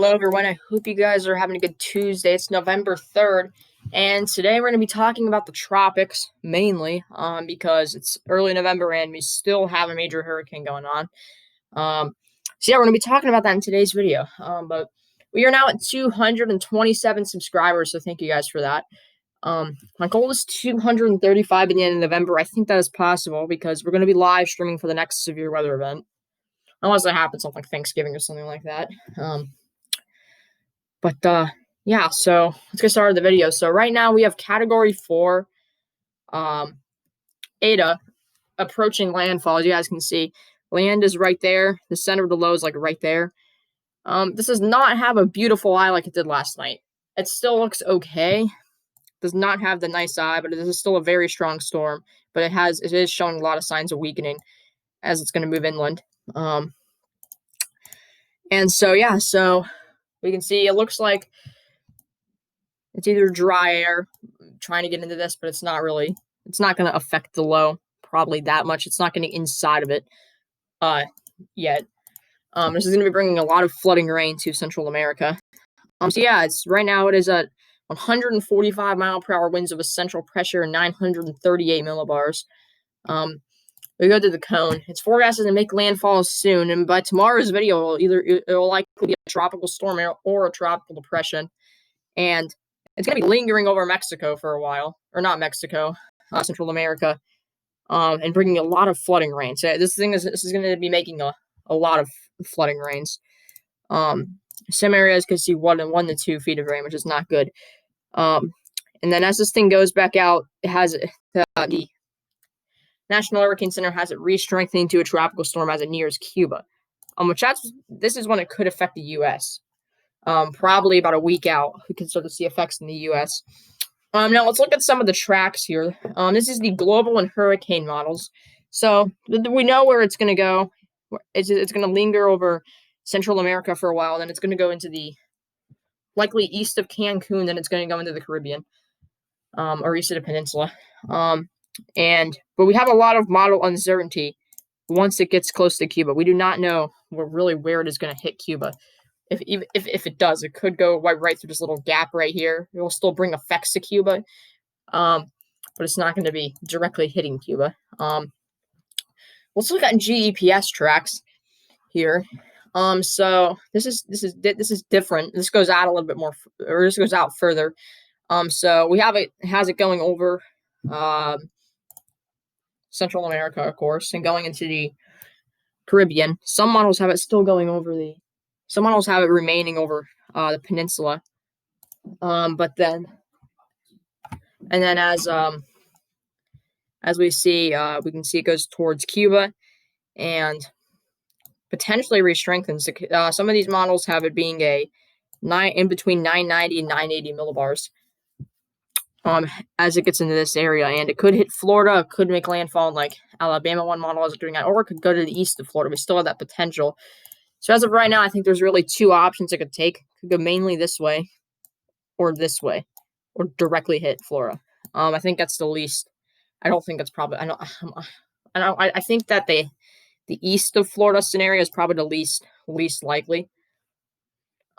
Hello, everyone. I hope you guys are having a good Tuesday. It's November 3rd, and today we're going to be talking about the tropics mainly because it's early November and we still have a major hurricane going on. So, we're going to be talking about that in today's video. But we are now at 227 subscribers, so thank you guys for that. My goal is 235 by the end of November. I think that is possible because we're going to be live streaming for the next severe weather event, unless it happens on like Thanksgiving or something like that. Yeah, so let's get started with the video. So right now we have Category 4 Eta approaching landfall. As you guys can see, land is right there. The center of the low is like right there. This does not have a beautiful eye like it did last night. It still looks okay. Does not have the nice eye, but it is still a very strong storm. But it is showing a lot of signs of weakening as it's going to move inland. And so we can see it looks like it's either dry air trying to get into this, but it's not going to affect the low probably that much. It's not getting inside of it yet. This is going to be bringing a lot of flooding rain to Central America. Right now it is at 145 mile per hour winds of a central pressure and 938 millibars. We go to the cone. It's forecasted to make landfall soon, and by tomorrow's video, it will likely be a tropical storm or a tropical depression, and it's going to be lingering over Mexico for a while, or not Mexico, Central America, and bringing a lot of flooding rain. So this is going to be making a lot of flooding rains. Some areas could see 1 to 2 feet of rain, which is not good. And then as this thing goes back out, it has the National Hurricane Center has it re-strengthening to a tropical storm as it nears Cuba, this is when it could affect the U.S. Probably about a week out, we can start to see effects in the U.S. Now let's look at some of the tracks here. This is the global and hurricane models. So we know where it's going to go. It's going to linger over Central America for a while, then it's going to go into the likely east of Cancun, then it's going to go into the Caribbean, or east of the peninsula. But we have a lot of model uncertainty once it gets close to Cuba. We do not know where it is going to hit Cuba. If it does, it could go right through this little gap right here. It will still bring effects to Cuba, but it's not going to be directly hitting Cuba. Let's look at GEPS tracks here. So this is different. This goes out a little bit more, or this goes out further. So it has it going over Central America, of course, and going into the Caribbean. Some models have it still going over some models have it remaining over the peninsula. But then as we see, we can see it goes towards Cuba and potentially re-strengthens. Some of these models have it being in between 990 and 980 millibars as it gets into this area, and it could hit Florida. It could make landfall in like Alabama. One model is doing that, or it could go to the east of Florida. We still have that potential. So as of right now, I think there's really 2 options it could take. It could go mainly this way, or directly hit Florida. I think that's the least. I don't think that's probably. I think that the east of Florida scenario is probably the least likely.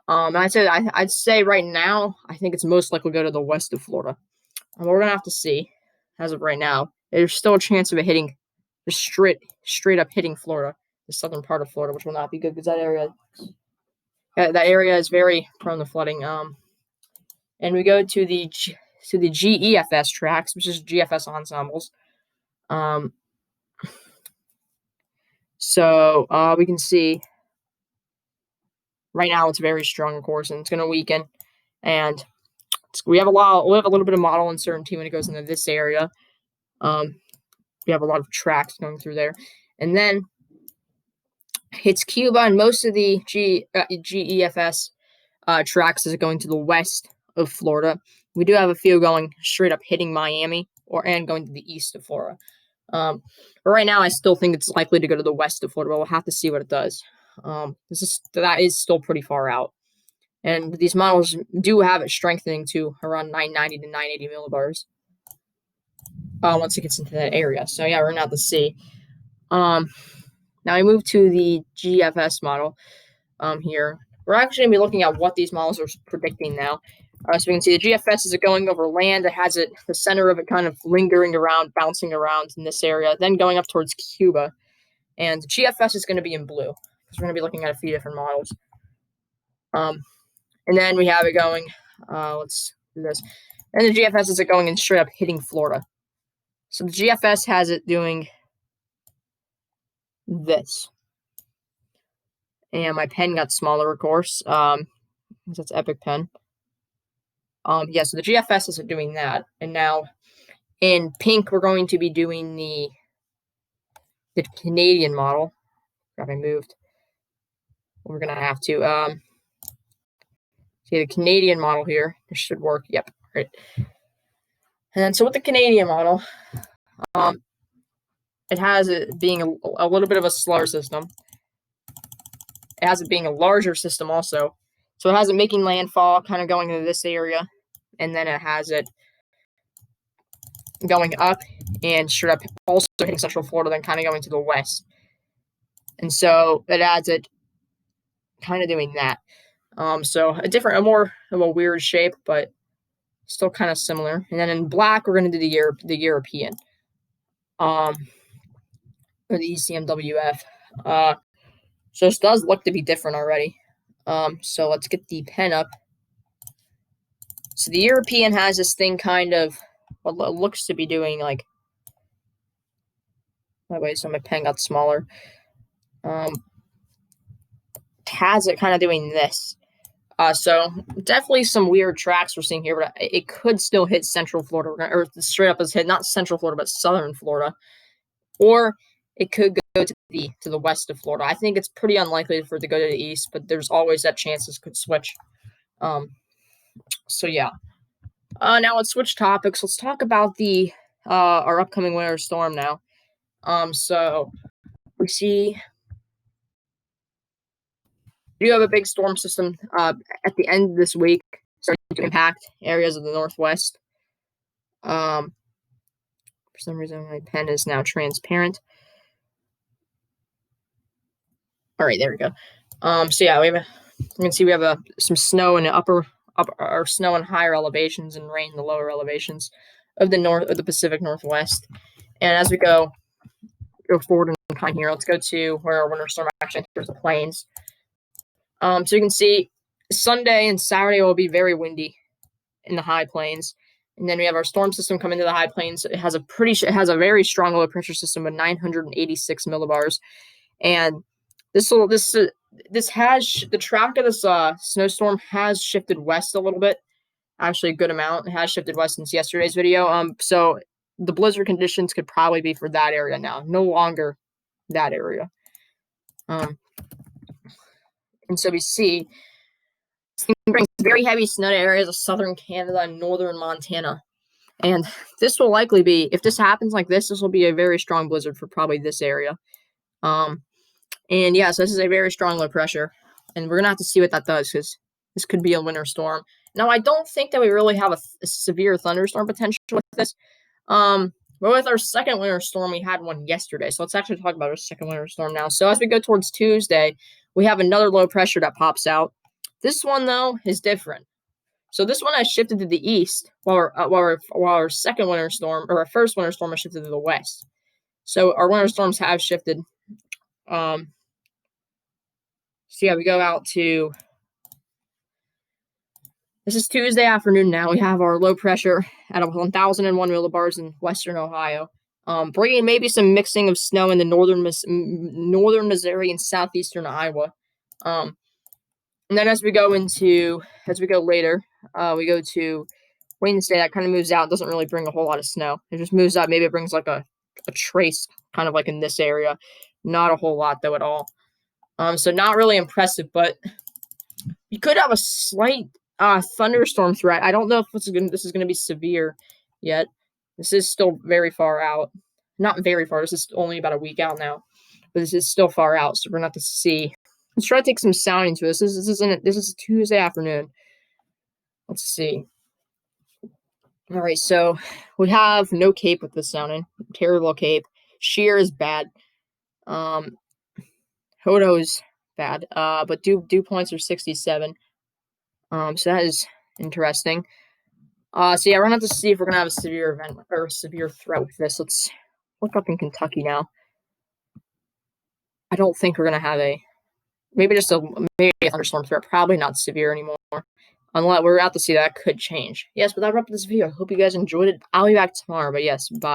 I'd say right now, I think it's most likely to go to the west of Florida. We're gonna have to see. As of right now, there's still a chance of it hitting, just straight up hitting Florida, the southern part of Florida, which will not be good because that area is very prone to flooding. And we go to the GEFS tracks, which is GFS ensembles. So we can see right now it's very strong, of course, and it's going to weaken. And we have a little bit of model uncertainty when it goes into this area. We have a lot of tracks going through there, and then hits Cuba, and most of the GEFS tracks is going to the west of Florida. We do have a few going straight up hitting Miami and going to the east of Florida. But right now, I still think it's likely to go to the west of Florida, but we'll have to see what it does. That is still pretty far out. And these models do have it strengthening to around 990 to 980 millibars once it gets into that area. So, we're going to have to see. Now we move to the GFS model here. we're actually going to be looking at what these models are predicting now. So we can see the GFS is going over land. It has it, the center of it kind of lingering around, bouncing around in this area, then going up towards Cuba. And the GFS is going to be in blue because we're going to be looking at a few different models. And then we have it going, let's do this. And the GFS is going and straight up hitting Florida. So the GFS has it doing this. And my pen got smaller, of course. That's Epic Pen. Yeah, so the GFS is doing that. And now in pink, we're going to be doing the Canadian model. Got I moved. We're going to have to see the Canadian model here. This should work. Yep. Right. And then so with the Canadian model, it has it being a little bit of a slower system. It has it being a larger system also. So it has it making landfall, kind of going into this area. And then it has it going up and straight up also hitting Central Florida, then kind of going to the west. And so it adds it kind of doing that. So a more of a weird shape, but still kind of similar. And then in black, we're going to do the European, or the ECMWF. So this does look to be different already. So let's get the pen up. So the European has this thing kind of what looks to be doing like. By the way, so my pen got smaller. Has it kind of doing this. So definitely some weird tracks we're seeing here, but it could still hit Central Florida, or straight up as hit not Central Florida, but Southern Florida, or it could go to the west of Florida. I think it's pretty unlikely for it to go to the east, but there's always that chance this could switch. So yeah. Now let's switch topics. Let's talk about the our upcoming winter storm now. So we see we do have a big storm system at the end of this week starting to impact areas of the Northwest. For some reason, my pen is now transparent. All right, there we go. So yeah, you can see we have some snow in the upper or snow in higher elevations and rain in the lower elevations of the Pacific Northwest. And as we go forward in time here, let's go to where our winter storm actually enters the plains. So you can see Sunday and Saturday will be very windy in the high plains. And then we have our storm system come into the high plains. It has a very strong low pressure system with 986 millibars. And this has the track of this snowstorm has shifted west a little bit, actually a good amount. It has shifted west since yesterday's video. So the blizzard conditions could probably be for that area now, no longer that area. And so we see brings very heavy snow to areas of southern Canada and northern Montana. And this will likely be, if this happens like this will be a very strong blizzard for probably this area. And yeah, so this is a very strong low pressure. And we're going to have to see what that does because this could be a winter storm. Now, I don't think that we really have a severe thunderstorm potential with this. But with our second winter storm, we had one yesterday. So let's actually talk about our second winter storm now. So as we go towards Tuesday, we have another low pressure that pops out. This one, though, is different. So this one has shifted to the east, while our second winter storm, or our first winter storm, has shifted to the west. So our winter storms have shifted. So yeah, we go out to, this is Tuesday afternoon now. We have our low pressure at 1,001 millibars in western Ohio, bringing maybe some mixing of snow in the northern Missouri and southeastern Iowa. And then as we go later, we go to Wednesday. That kind of moves out. It doesn't really bring a whole lot of snow. It just moves out. Maybe it brings like a trace, kind of like in this area. Not a whole lot though at all. So not really impressive, but you could have a slight thunderstorm threat. I don't know if this is going to be severe yet. This is still very far out. Not very far. This is only about a week out now, but this is still far out. So we're going to have to see. Let's try to take some sounding to this. This is Tuesday afternoon. Let's see. All right, so we have no cape with this sounding. Terrible cape. Shear is bad. Hodo is bad. But dew points are 67. So that is interesting. So yeah, we're gonna have to see if we're gonna have a severe event or a severe threat with this. Let's look up in Kentucky now. I don't think we're gonna have maybe a thunderstorm threat. Probably not severe anymore. Unless we're out to see that could change. Yes, but that wraps up this video. I hope you guys enjoyed it. I'll be back tomorrow. But yes, bye.